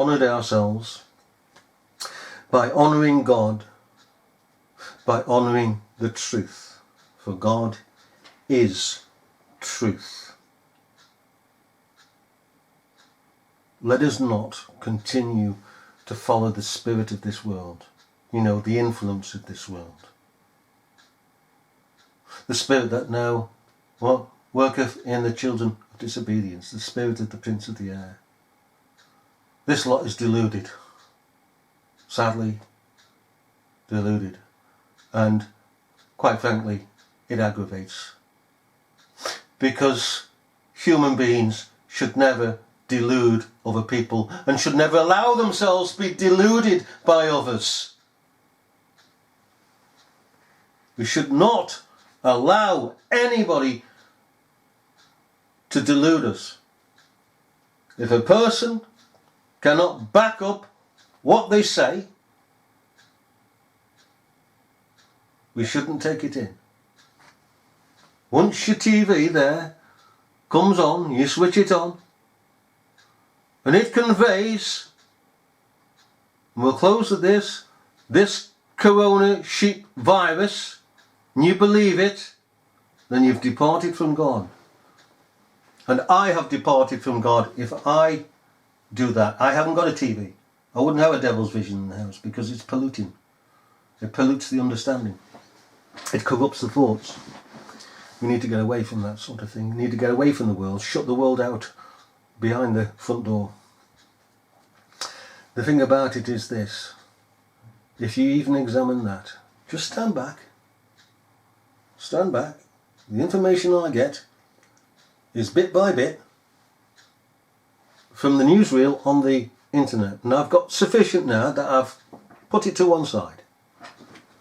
honoured ourselves by honouring God, by honouring the truth, for God is truth. Let us not continue to follow the spirit of this world, the influence of this world. The spirit that now, worketh in the children of disobedience, the spirit of the prince of the air. This lot is deluded, sadly deluded, and quite frankly, it aggravates. Because human beings should never delude other people and should never allow themselves to be deluded by others. We should not allow anybody to delude us. If a person cannot back up what they say, we shouldn't take it in. Once your TV there comes on, you switch it on, and it conveys, and we'll close with this corona sheep virus, and you believe it, then you've departed from God. And I have departed from God if I do that. I haven't got a TV. I wouldn't have a devil's vision in the house because it's polluting. It pollutes the understanding. It corrupts the thoughts. We need to get away from that sort of thing. We need to get away from the world, shut the world out behind the front door. The thing about it is this: if you even examine that, just stand back. Stand back. The information I get is bit by bit from the newsreel on the internet. And I've got sufficient now that I've put it to one side.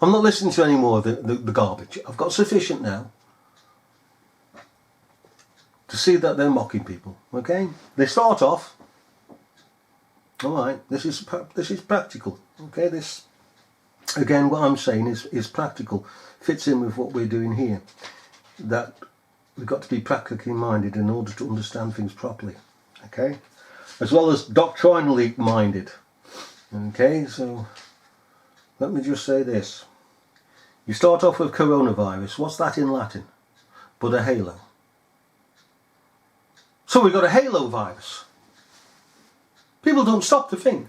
I'm not listening to any more of the garbage. I've got sufficient now to see that they're mocking people. Okay? They start off, alright, this is practical. Okay, this, again, what I'm saying is practical. Fits in with what we're doing here. That we've got to be practically minded in order to understand things properly. Okay? As well as doctrinally minded. Okay, so let me just say this. You start off with coronavirus. What's that in Latin? But a halo. So we've got a halo virus. People don't stop to think.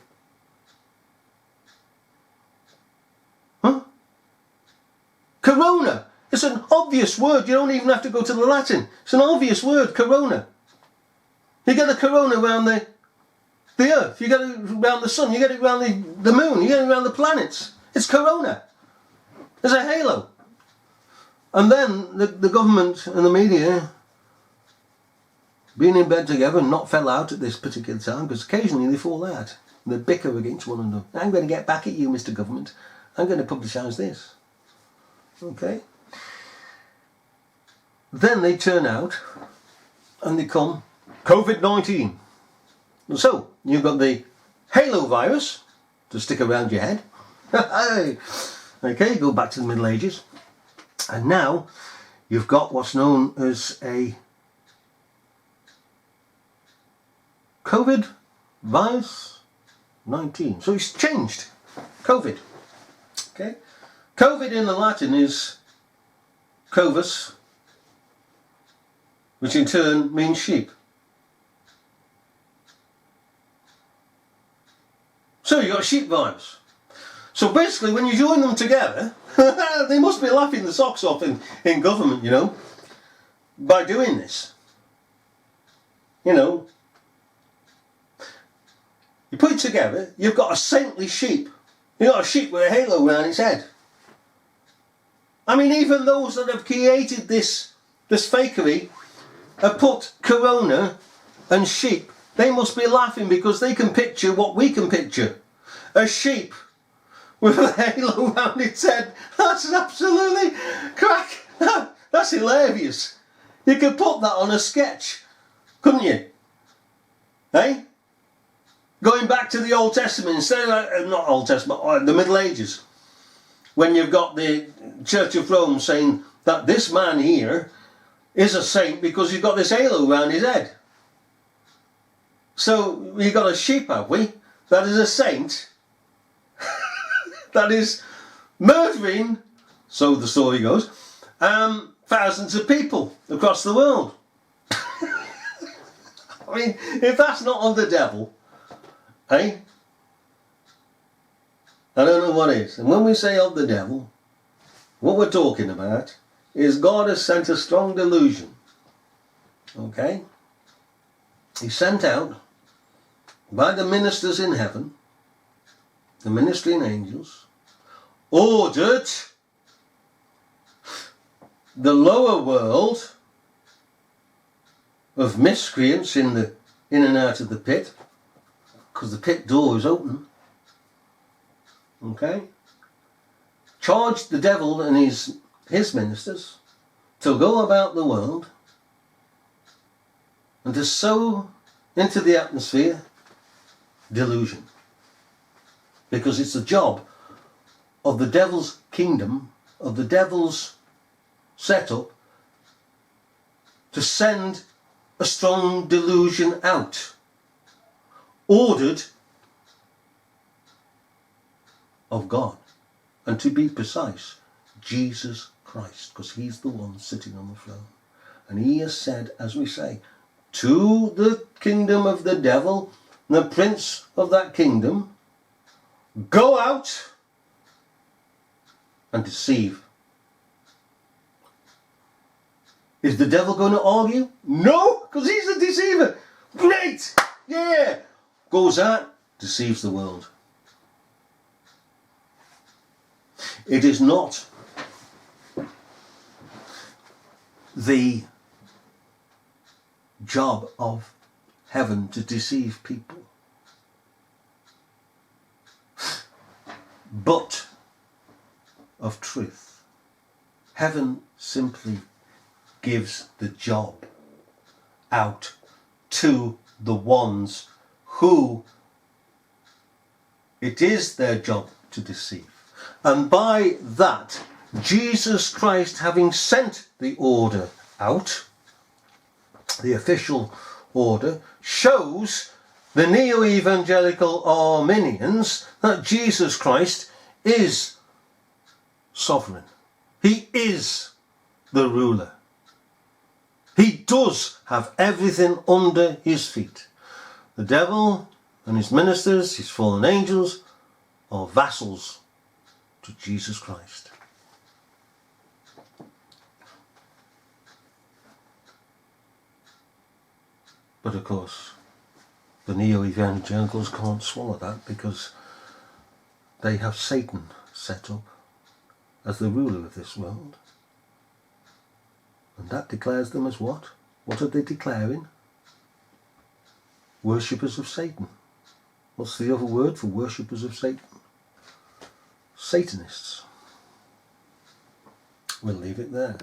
Huh? Corona. It's an obvious word. You don't even have to go to the Latin. It's an obvious word, corona. You get a corona around the earth. You get it around the sun. You get it around the moon. You get it around the planets. It's corona. There's a halo. And then the government and the media being in bed together and not fell out at this particular time, because occasionally they fall out. They bicker against one another. I'm going to get back at you, Mr. Government. I'm going to publicise this. Okay? Then they turn out and they come COVID-19. And so, you've got the halo virus to stick around your head. Okay, go back to the Middle Ages. And now you've got what's known as a COVID virus 19. So it's changed. COVID. Okay? COVID in the Latin is covus, which in turn means sheep. So you've got sheep virus. So basically when you join them together, they must be laughing the socks off in government, you know, by doing this. You know, you put it together, you've got a saintly sheep. You've got a sheep with a halo around its head. I mean, even those that have created this fakery have put corona and sheep. They must be laughing because they can picture what we can picture. A sheep with a halo around its head. That's absolutely crack. That's hilarious. You could put that on a sketch, couldn't you? Eh? Going back to the Old Testament, instead of, not Old Testament, the Middle Ages, when you've got the Church of Rome saying that this man here is a saint because he's got this halo around his head. So we've got a sheep, have we? that is a saint that is murdering, so the story goes, thousands of people across the world. I mean, if that's not of the devil, eh? I don't know what is. And when we say of the devil, what we're talking about is God has sent a strong delusion. Okay? He's sent out by the ministers in heaven, the ministering angels, ordered the lower world of miscreants in and out of the pit, because the pit door is open. Okay? Charged the devil and his ministers to go about the world and to sow into the atmosphere delusion. Because it's the job of the devil's kingdom, of the devil's setup, to send a strong delusion out, ordered of God, and to be precise, Jesus Christ, because he's the one sitting on the throne. And he has said, as we say, to the kingdom of the devil, the prince of that kingdom, go out and deceive. Is the devil going to argue? No, because he's a deceiver. Great, yeah. Goes out, deceives the world. It is not the job of heaven to deceive people, but of truth. Heaven simply gives the job out to the ones who it is their job to deceive. And by that, Jesus Christ, having sent the order out, the official order, shows the neo-evangelical Arminians that Jesus Christ is sovereign. He is the ruler. He does have everything under his feet. The devil and his ministers, his fallen angels, are vassals to Jesus Christ. But of course, the neo-evangelicals can't swallow that, because they have Satan set up as the ruler of this world. And that declares them as what? What are they declaring? Worshippers of Satan. What's the other word for worshippers of Satan? Satanists. We'll leave it there.